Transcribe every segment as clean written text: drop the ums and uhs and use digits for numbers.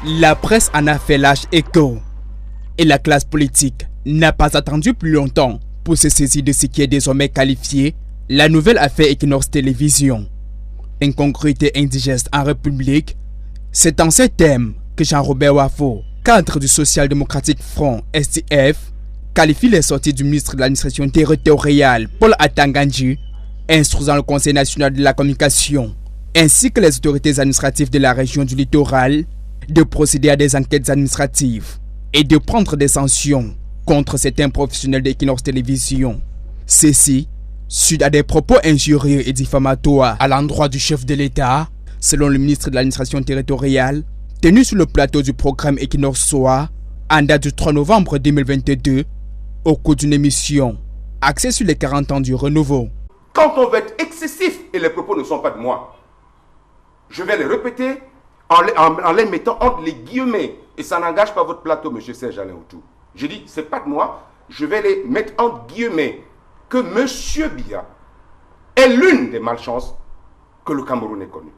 La presse en a fait large écho et la classe politique n'a pas attendu plus longtemps pour se saisir de ce qui est désormais qualifié la nouvelle affaire Equinox Télévision. Incongruité indigeste en République, c'est en ces thèmes que Jean-Robert Wafo, cadre du Social Democratic Front SDF, qualifie les sorties du ministre de l'administration territoriale Paul Atangandji, instruisant le Conseil national de la communication, ainsi que les autorités administratives de la région du littoral, de procéder à des enquêtes administratives et de prendre des sanctions contre certains professionnels d'Equinox Télévision. Ceci, suite à des propos injurieux et diffamatoires à l'endroit du chef de l'État, selon le ministre de l'administration territoriale, tenu sur le plateau du programme Equinox Soir, en date du 3 novembre 2022, au cours d'une émission axée sur les 40 ans du renouveau. Quand on veut être excessif et les propos ne sont pas de moi, je vais les répéter en les mettant entre les guillemets. Et ça n'engage pas votre plateau, M. Serge Alain Outou. Je dis, c'est pas de moi, je vais les mettre entre guillemets. Que M. Biya est l'une des malchances que le Cameroun ait connues.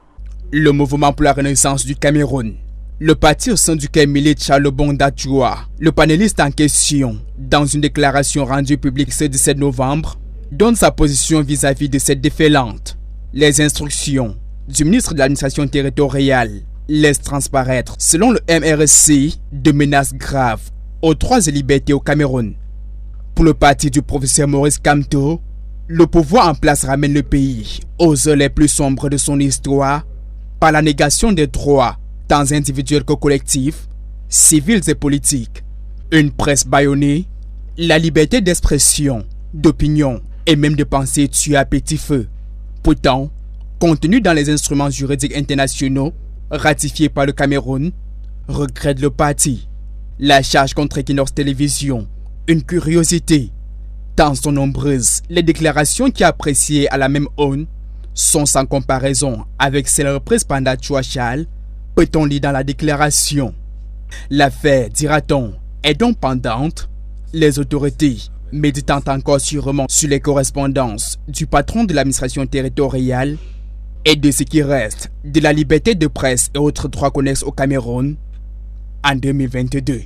Le mouvement pour la renaissance du Cameroun, le parti au sein duquel milite Charles Bondadjoua, le panéliste en question, dans une déclaration rendue publique ce 17 novembre, donne sa position vis-à-vis de cette déferlante. Les instructions du ministre de l'administration territoriale laissent transparaître, selon le MRSI, de menaces graves aux droits et libertés au Cameroun. Pour le parti du professeur Maurice Kamto, le pouvoir en place ramène le pays aux heures les plus sombres de son histoire par la négation des droits, tant individuels que collectifs, civils et politiques, une presse bâillonnée, la liberté d'expression, d'opinion et même de pensée tuée à petit feu. Pourtant, contenu dans les instruments juridiques internationaux ratifiés par le Cameroun, regrette le parti. La charge contre Equinox Télévision, une curiosité, tant sont nombreuses les déclarations qui appréciées à la même aune sont sans comparaison avec celles reprises par Ndachua Charles, peut-on lire dans la déclaration. L'affaire, dira-t-on, est donc pendante, les autorités méditant encore sûrement sur les correspondances du patron de l'administration territoriale et de ce qui reste de la liberté de presse et autres droits connexes au Cameroun en 2022.